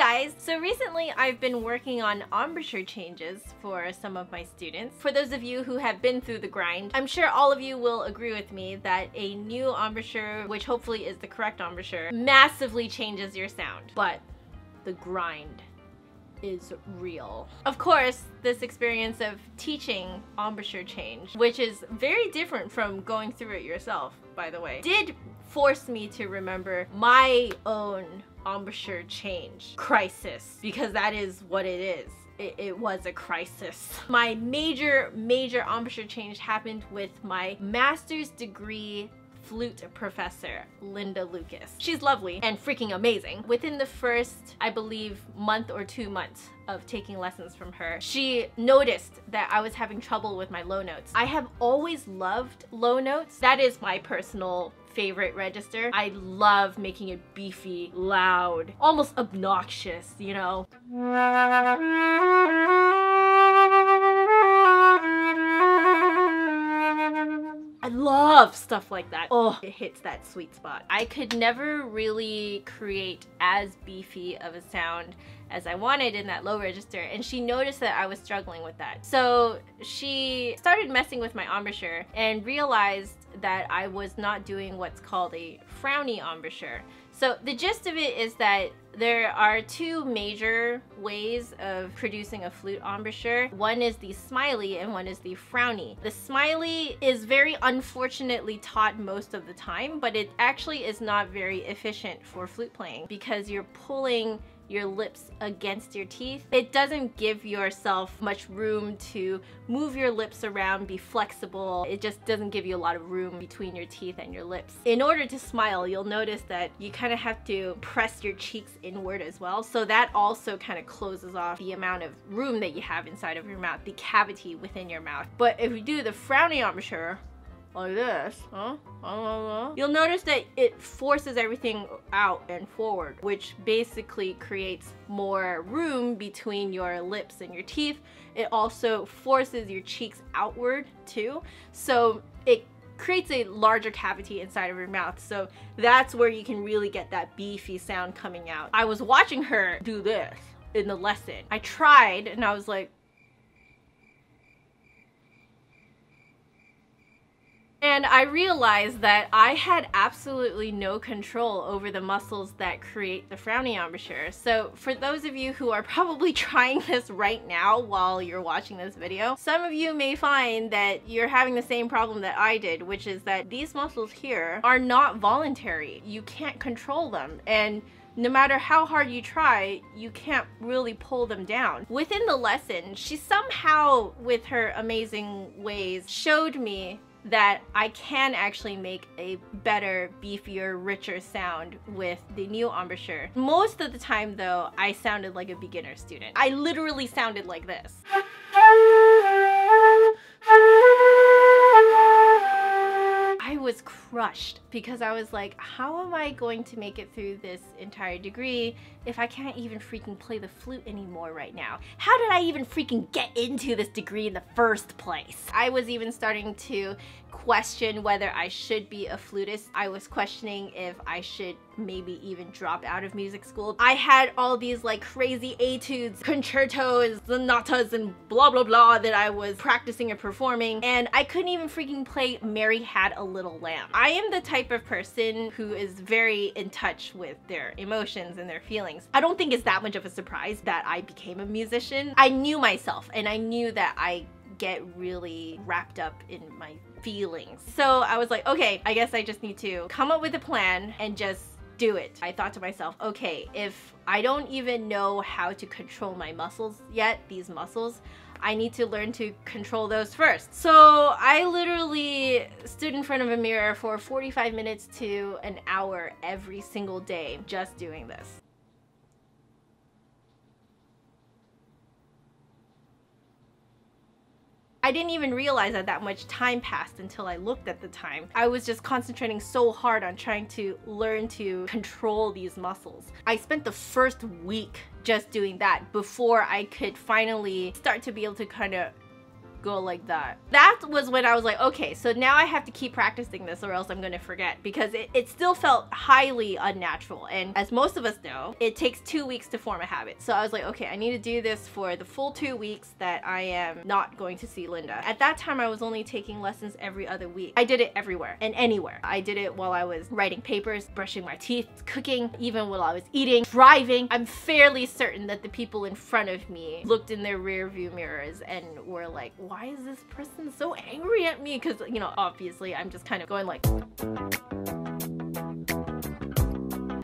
guys! So recently I've been working on embouchure changes for some of my students. For those of you who have been through the grind, I'm sure all of you will agree with me that a new embouchure, which hopefully is the correct embouchure, massively changes your sound. But the grind is real. Of course, this experience of teaching embouchure change, which is very different from going through it yourself, by the way, did force me to remember my own embouchure change crisis, because that is what it is. It was a crisis. My major embouchure change happened with my master's degree flute professor, Linda Lucas. She's lovely and freaking amazing. Within the first, I believe, month or 2 months of taking lessons from her, she noticed that I was having trouble with my low notes. I have always loved low notes. That is my personal favorite register. I love making it beefy, loud, almost obnoxious, you know? I love stuff like that. Oh, it hits that sweet spot. I could never really create as beefy of a sound as I wanted in that low register, and she noticed that I was struggling with that. So she started messing with my embouchure and realized that I was not doing what's called a frowny embouchure. So the gist of it is that there are two major ways of producing a flute embouchure. One is the smiley and one is the frowny. The smiley is very unfortunately taught most of the time, but it actually is not very efficient for flute playing because you're pulling your lips against your teeth. It doesn't give yourself much room to move your lips around, be flexible. It just doesn't give you a lot of room between your teeth and your lips. In order to smile, you'll notice that you kind of have to press your cheeks inward as well. So that also kind of closes off the amount of room that you have inside of your mouth, the cavity within your mouth. But if you do the frowny embouchure, like this, you'll notice that it forces everything out and forward, which basically creates more room between your lips and your teeth. It also forces your cheeks outward too, so it creates a larger cavity inside of your mouth. So that's where you can really get that beefy sound coming out. I was watching her do this in the lesson. I tried and I was like, and I realized that I had absolutely no control over the muscles that create the frowny embouchure. So for those of you who are probably trying this right now while you're watching this video, some of you may find that you're having the same problem that I did, which is that these muscles here are not voluntary. You can't control them, and no matter how hard you try, you can't really pull them down. Within the lesson, she somehow, with her amazing ways, showed me that I can actually make a better, beefier, richer sound with the new embouchure. Most of the time though, I sounded like a beginner student. I literally sounded like this. I was crushed because I was like, how am I going to make it through this entire degree if I can't even freaking play the flute anymore right now? How did I even freaking get into this degree in the first place? I was even starting to question whether I should be a flutist. I was questioning if I should maybe even drop out of music school. I had all these like crazy etudes, concertos, sonatas, and blah blah blah that I was practicing and performing, and I couldn't even freaking play Mary Had a Little Lamb. I am the type of person who is very in touch with their emotions and their feelings. I don't think it's that much of a surprise that I became a musician. I knew myself and I knew that I get really wrapped up in my feelings. So I was like, okay, I guess I just need to come up with a plan and just do it. I thought to myself, okay, if I don't even know how to control my muscles yet, these muscles, I need to learn to control those first. So I literally stood in front of a mirror for 45 minutes to an hour every single day just doing this. I didn't even realize that much time passed until I looked at the time. I was just concentrating so hard on trying to learn to control these muscles. I spent the first week just doing that before I could finally start to be able to kind of go like that. That was when I was like, okay, so now I have to keep practicing this or else I'm gonna forget, because it still felt highly unnatural. And as most of us know, it takes 2 weeks to form a habit. So I was like, okay, I need to do this for the full 2 weeks that I am not going to see Linda. At that time, I was only taking lessons every other week. I did it everywhere and anywhere. I did it while I was writing papers, brushing my teeth, cooking, even while I was eating, driving. I'm fairly certain that the people in front of me looked in their rear view mirrors and were like, why is this person so angry at me? Because, you know, obviously I'm just kind of going like...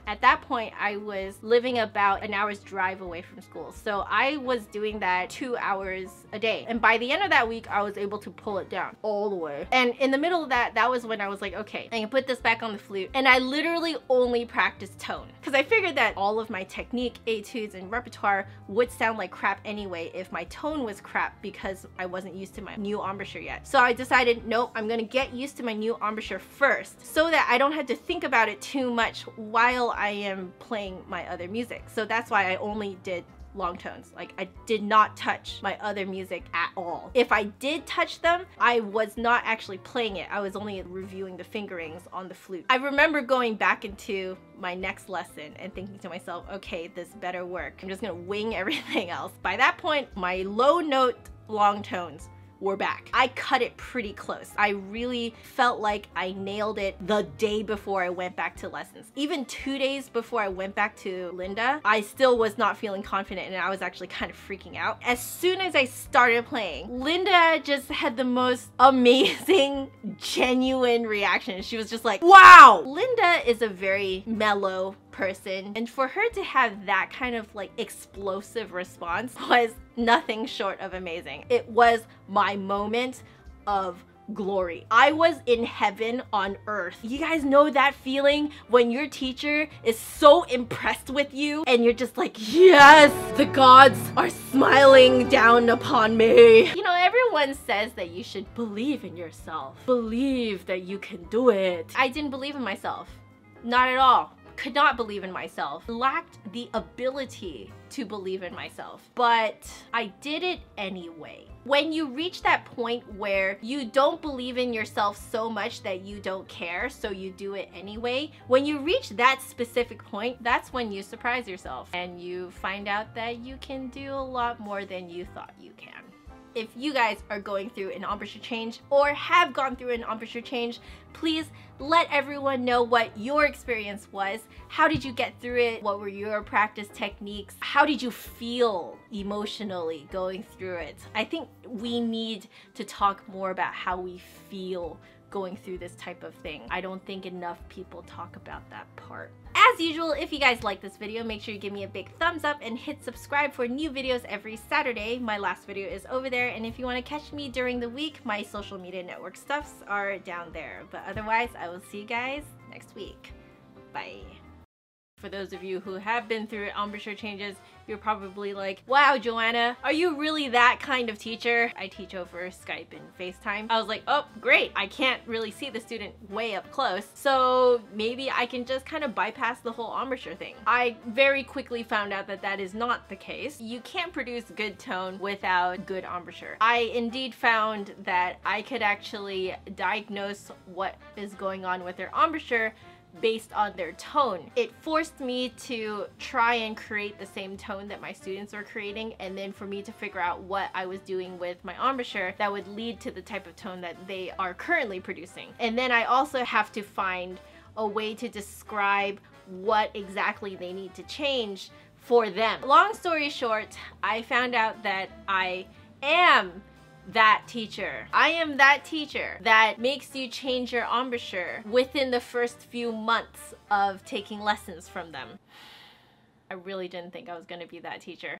At that point, I was living about an hour's drive away from school. So I was doing that 2 hours a day. And by the end of that week, I was able to pull it down all the way. And in the middle of that was when I was like, okay, I can put this back on the flute. And I literally only practiced tone, because I figured that all of my technique, etudes, and repertoire would sound like crap anyway if my tone was crap, because I wasn't used to my new embouchure yet. So I decided, nope, I'm gonna get used to my new embouchure first so that I don't have to think about it too much while I am playing my other music. So that's why I only did long tones. Like, I did not touch my other music at all. If I did touch them, I was not actually playing it. I was only reviewing the fingerings on the flute. I remember going back into my next lesson and thinking to myself, okay, this better work. I'm just gonna wing everything else. By that point, my low note long tones were back. I cut it pretty close. I really felt like I nailed it the day before I went back to lessons. Even 2 days before I went back to Linda, I still was not feeling confident and I was actually kind of freaking out. As soon as I started playing, Linda just had the most amazing, genuine reaction. She was just like, wow! Linda is a very mellow person, and for her to have that kind of like explosive response was nothing short of amazing. It was my moment of glory. I was in heaven on earth. You guys know that feeling when your teacher is so impressed with you and you're just like, yes, the gods are smiling down upon me. You know, everyone says that you should believe in yourself. Believe that you can do it. I didn't believe in myself. Not at all. Could not believe in myself. Lacked the ability to believe in myself. But I did it anyway. When you reach that point where you don't believe in yourself so much that you don't care, so you do it anyway, when you reach that specific point, that's when you surprise yourself and you find out that you can do a lot more than you thought you can. If you guys are going through an embouchure change or have gone through an embouchure change, please let everyone know what your experience was. How did you get through it? What were your practice techniques? How did you feel emotionally going through it? I think we need to talk more about how we feel going through this type of thing. I don't think enough people talk about that part. As usual, if you guys like this video, make sure you give me a big thumbs up and hit subscribe for new videos every Saturday. My last video is over there, and if you want to catch me during the week, my social media network stuffs are down there. But otherwise, I will see you guys next week. Bye. For those of you who have been through embouchure changes, you're probably like, wow, Joanna, are you really that kind of teacher? I teach over Skype and FaceTime. I was like, oh, great. I can't really see the student way up close, so maybe I can just kind of bypass the whole embouchure thing. I very quickly found out that that is not the case. You can't produce good tone without good embouchure. I indeed found that I could actually diagnose what is going on with their embouchure based on their tone. It forced me to try and create the same tone that my students were creating, and then for me to figure out what I was doing with my embouchure that would lead to the type of tone that they are currently producing. And then I also have to find a way to describe what exactly they need to change for them. Long story short, I found out that I am that teacher. I am that teacher that makes you change your embouchure within the first few months of taking lessons from them. I really didn't think I was going to be that teacher.